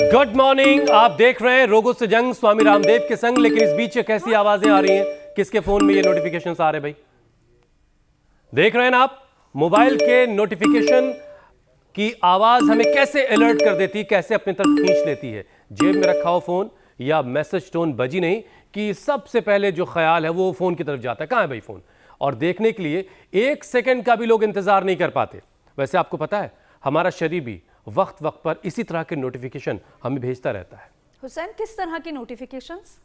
Good morning. आप देख रहे हैं रोगों से जंग स्वामी रामदेव के संग। लेकिन इस बीच कैसी आवाजें आ रही हैं? किसके फोन में ये नोटिफिकेशंस आ रहे भाई? देख रहे हैं ना आप? मोबाइल के नोटिफिकेशन की आवाज हमें कैसे अलर्ट कर देती है, कैसे अपनी तरफ खींच लेती है। जेब में रखा हो फोन या मैसेज टोन बजी नहीं कि सबसे पहले जो ख्याल है वो फोन की तरफ जाता है। कहां है भाई फोन? और देखने के लिए एक सेकंड का भी लोग इंतजार नहीं कर पाते। वैसे आपको पता है हमारा शरीर भी वक्त वक्त पर इसी तरह के नोटिफिकेशन हमें भेजता रहता है। हुसैन, किस तरह की नोटिफिकेशंस?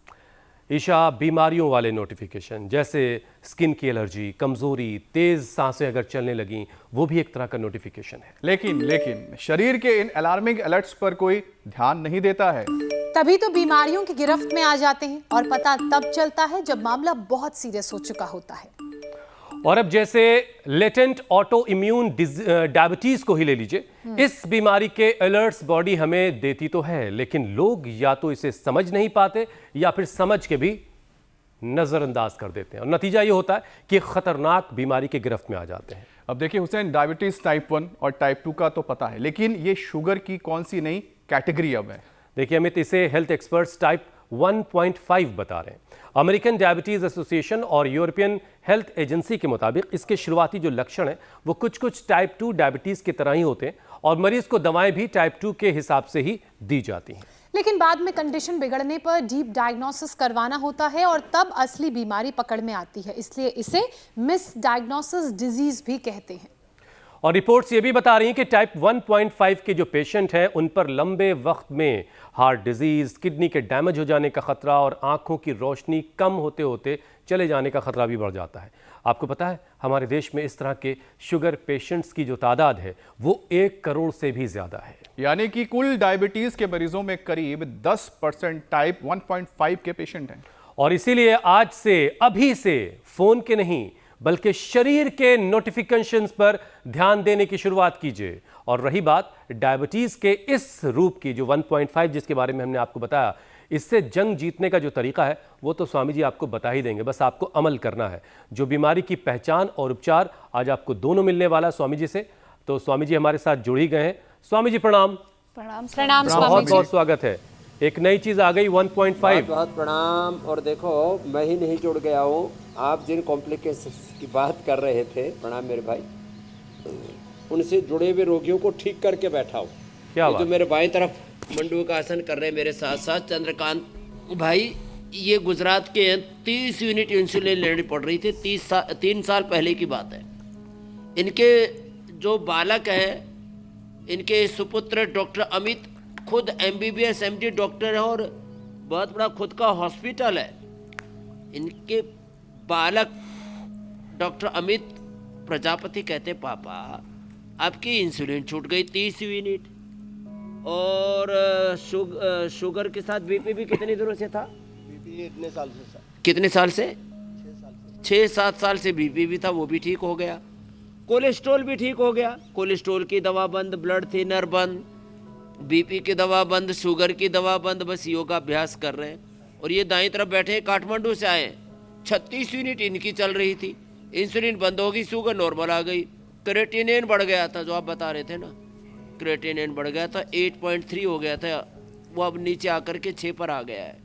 ईशा, बीमारियों वाले नोटिफिकेशन, जैसे स्किन की एलर्जी, कमजोरी, तेज सांसें अगर चलने लगी, वो भी एक तरह का नोटिफिकेशन है। लेकिन शरीर के इन अलार्मिंग अलर्ट्स पर कोई ध्यान नहीं देता है। तभी तो बीमारियों की गिरफ्त में आ जाते हैं और पता तब चलता है जब मामला बहुत सीरियस हो चुका होता है। और अब जैसे लेटेंट ऑटो इम्यून डायबिटीज को ही ले लीजिए। इस बीमारी के अलर्ट्स बॉडी हमें देती तो है, लेकिन लोग या तो इसे समझ नहीं पाते या फिर समझ के भी नजरअंदाज कर देते हैं, और नतीजा ये होता है कि खतरनाक बीमारी के गिरफ्त में आ जाते हैं। अब देखिए हुसैन, डायबिटीज टाइप 1 और टाइप 2 का तो पता है, लेकिन ये शुगर की कौन सी नई कैटेगरी अब है? देखिए अमित, इसे हेल्थ एक्सपर्ट्स टाइप 1.5 बता रहे हैं। अमेरिकन डायबिटीज एसोसिएशन और यूरोपियन हेल्थ एजेंसी के मुताबिक इसके शुरुआती जो लक्षण हैं वो कुछ टाइप 2 डायबिटीज की तरह ही होते हैं, और मरीज को दवाएं भी टाइप 2 के हिसाब से ही दी जाती हैं। लेकिन बाद में कंडीशन बिगड़ने पर डीप डायग्नोसिस करवाना होता है और तब असली बीमारी पकड़ में आती है। इसलिए इसे मिस डायग्नोसिस डिजीज भी कहते हैं। और रिपोर्ट्स ये भी बता रही हैं कि टाइप 1.5 के जो पेशेंट हैं उन पर लंबे वक्त में हार्ट डिजीज, किडनी के डैमेज हो जाने का खतरा और आंखों की रोशनी कम होते होते चले जाने का खतरा भी बढ़ जाता है। आपको पता है हमारे देश में इस तरह के शुगर पेशेंट्स की जो तादाद है वो 1 करोड़ से भी ज्यादा है। यानी कि कुल डायबिटीज के मरीजों में करीब 10% टाइप 1.5 के पेशेंट हैं। और इसीलिए आज से, अभी से फोन के नहीं बल्कि शरीर के नोटिफिकेशंस पर ध्यान देने की शुरुआत कीजिए। और रही बात डायबिटीज के इस रूप की जो 1.5 जिसके बारे में हमने आपको बताया, इससे जंग जीतने का जो तरीका है वो तो स्वामी जी आपको बता ही देंगे, बस आपको अमल करना है। जो बीमारी की पहचान और उपचार आज आपको दोनों मिलने वाला है स्वामी जी से। तो स्वामी जी हमारे साथ जुड़ ही गए हैं। स्वामी जी प्रणाम। प्रणाम प्रणाम स्वामी बहुत जी। बहुत स्वागत है। एक नई चीज आ गई 1.5। बहुत प्रणाम। और देखो मैं ही नहीं जुड़ गया हूँ, आप जिन कॉम्प्लिकेशंस की बात कर रहे थे, प्रणाम मेरे भाई, उनसे जुड़े हुए रोगियों को ठीक करके बैठा हूँ। क्या जो मेरे बाएं तरफ मंडू का आसन कर रहे हैं मेरे साथ साथ चंद्रकांत भाई, ये गुजरात के हैं। 30 यूनिट इंसुलिन लेनी पड़ रही थी। 3 साल पहले की बात है। इनके जो बालक हैं, इनके सुपुत्र डॉक्टर अमित खुद MBBS MD डॉक्टर है और बहुत बड़ा खुद का हॉस्पिटल है। इनके बालक डॉक्टर अमित प्रजापति कहते, पापा आपकी इंसुलिन छूट गई 30 यूनिट, और शुगर के साथ BP भी कितने दिनों से था? BP इतने साल से। कितने साल से? 6-7 साल से BP भी था, वो भी ठीक हो गया। कोलेस्ट्रॉल भी ठीक हो गया। कोलेस्ट्रॉल की दवा बंद, ब्लड थिनर बंद, BP की दवा बंद, शुगर की दवा बंद, बस योगा अभ्यास कर रहे हैं। और ये दाईं तरफ बैठे काठमांडू से आए, 36 यूनिट इनकी चल रही थी। इंसुलिन बंद हो गई, शुगर नॉर्मल आ गई। क्रेटिनिन बढ़ गया था, जो आप बता रहे थे ना, क्रेटिनिन बढ़ गया था, 8.3 हो गया था, वो अब नीचे आकर के 6 पर आ गया है।